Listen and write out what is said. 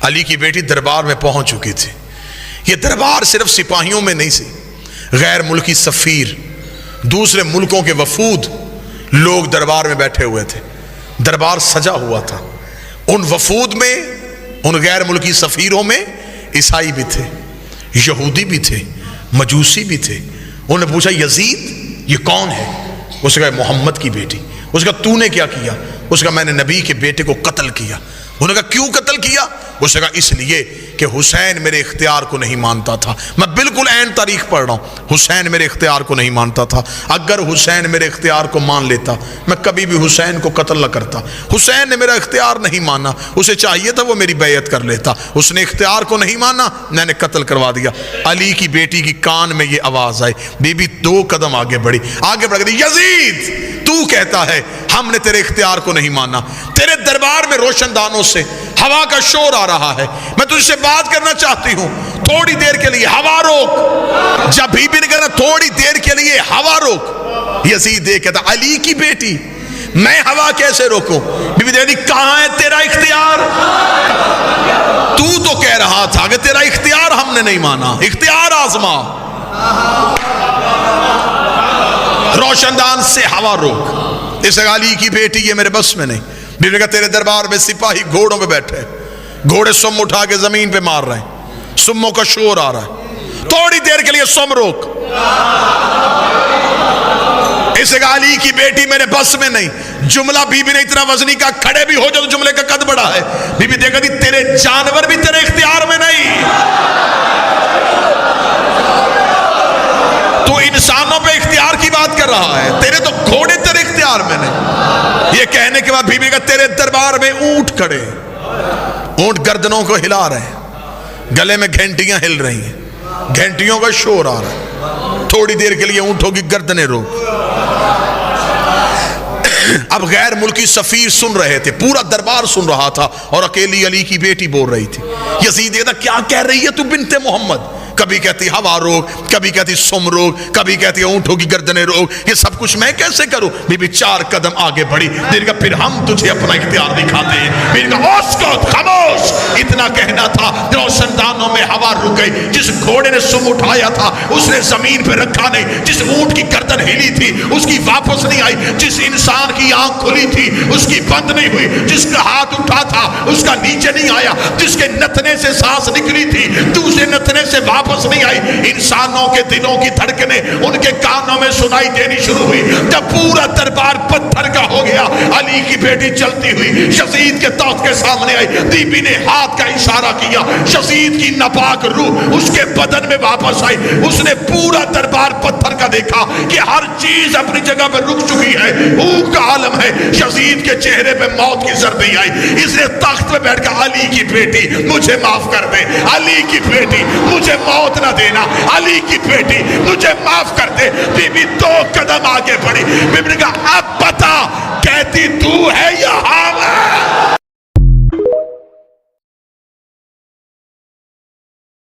علی کی بیٹی دربار میں پہنچ چکی تھی. یہ دربار صرف سپاہیوں میں نہیں سی، غیر ملکی سفیر، دوسرے ملکوں کے وفود لوگ دربار میں بیٹھے ہوئے تھے. دربار سجا ہوا تھا. ان وفود میں، ان غیر ملکی سفیروں میں عیسائی بھی تھے، یہودی بھی تھے، مجوسی بھی تھے. انہوں نے پوچھا یزید یہ کون ہے؟ اس نے کہا محمد کی بیٹی. اس نے کہا تو نے کیا کیا؟ اس نے کہا میں نے نبی کے بیٹے کو قتل کیا. انہوں نے کہا کیوں قتل کیا؟ اس نے کہا اس لیے کہ حسین میرے اختیار کو نہیں مانتا تھا. میں بالکل عین تاریخ پڑھ رہا ہوں. حسین میرے اختیار کو نہیں مانتا تھا. اگر حسین میرے اختیار کو مان لیتا میں کبھی بھی حسین کو قتل نہ کرتا. حسین نے میرا اختیار نہیں مانا، اسے چاہیے تھا وہ میری بیعت کر لیتا. اس نے اختیار کو نہیں مانا، میں نے قتل کروا دیا. علی کی بیٹی کی کان میں یہ آواز آئی. بی بی 2 قدم آگے بڑھی، آگے بڑھ گئی. یزید تو کہتا ہے ہم نے تیرے اختیار کو نہیں مانا. تیرے دربار میں روشن دانوں سے ہوا کا شور آ رہا ہے. میں تجھ سے بات کرنا چاہتی ہوں، تھوڑی دیر کے لیے ہوا روک. جب بی بی نے کہا تھوڑی دیر کے لیے ہوا روک، یزید یہ کہتا علی کی بیٹی میں ہوا کیسے روکوں؟ بی بی دیکھتی کہاں ہے تیرا اختیار؟ تو کہہ رہا تھا کہ تیرا اختیار ہم نے نہیں مانا. اختیار آزما. روشن دان سے ہوا روک. اس علی کی بیٹی یہ میرے بس میں نہیں. بی بی نے کہا تیرے دربار میں سپاہی گھوڑوں پہ بیٹھے، گھوڑے سم اٹھا کے زمین پہ مار رہے ہیں، سموں کا شور آ رہا ہے. تھوڑی دیر کے لیے سم روک. اسے کہا علی کی بیٹی میرے بس میں نہیں. جملہ بی بی نے اتنا وزنی کا کھڑے بھی ہو جو جملے کا قد بڑا ہے. بی بی دیکھا تھی تیرے جانور بھی تیرے اختیار میں نہیں. تو انسانوں پہ اختیار کی بات کر رہا ہے، تیرے تو گھوڑے تیرے اختیار میں نہیں. یہ کہنے کے بعد بی بی کا تیرے دربار میں اونٹ کھڑے، اونٹ گردنوں کو ہلا رہے ہیں، گلے میں گھنٹیاں ہل رہی ہیں، گھنٹیوں کا شور آ رہا ہے. تھوڑی دیر کے لیے اونٹوں کی گردنیں روک. اب غیر ملکی سفیر سن رہے تھے، پورا دربار سن رہا تھا، اور اکیلی علی کی بیٹی بول رہی تھی. یزید کہتا کیا کہہ رہی ہے تو بنت محمد؟ کبھی کہتی ہوا روک، کبھی کہتی سم روک، کبھی کہتی اونٹوں کی گردنیں روک. یہ سب کچھ میں کیسے کروں؟ بی بی 4 قدم آگے بڑھی. دیر کا پھر ہم تجھے اپنا اختیار دکھاتے ہیں. میرے کہا اسکت خاموش. اتنا کہنا تھا روشن دانوں میں ہوا رک گئی. جس گھوڑے نے سم اٹھایا تھا اس نے زمین پہ رکھا نہیں. جس اونٹ کی گردن ہلی تھی اس کی واپس نہیں آئی. جس انسان کی آنکھ کھلی تھی اس کی بند نہیں ہوئی. جس کا ہاتھ اٹھا تھا اس کا نیچے نہیں آیا. جس کے نتنے سے سانس نکلی تھی دوسرے نتنے سے واپس نہیں آئی. انسانوں کے دلوں کی دھڑکنیں ان کے کانوں میں سنائی دینی شروع ہوئی. جب پورا دربار پتھر کا ہو گیا، علی کی بیٹی چلتی ہوئی یزید کے تخت کے سامنے آئی. بی بی نے ہاتھ کا اشارہ کیا، یزید کی ناپاک روح اس کے بدن میں واپس آئی. اس نے پورا دربار پتھر کا دیکھا کہ ہر چیز اپنی جگہ پر رک چکی ہے، اوہ کا عالم ہے. یزید کے چہرے پہ موت کی زردی آئی. اس نے تخت پہ بیٹھ کر علی کی بیٹی مجھے معاف کر دے، علی کی بیٹی مجھے موت نہ دینا، علی کی بیٹی مجھے معاف کر دے. بی بی 2 قدم آگے بڑھی. بی بی نے کہا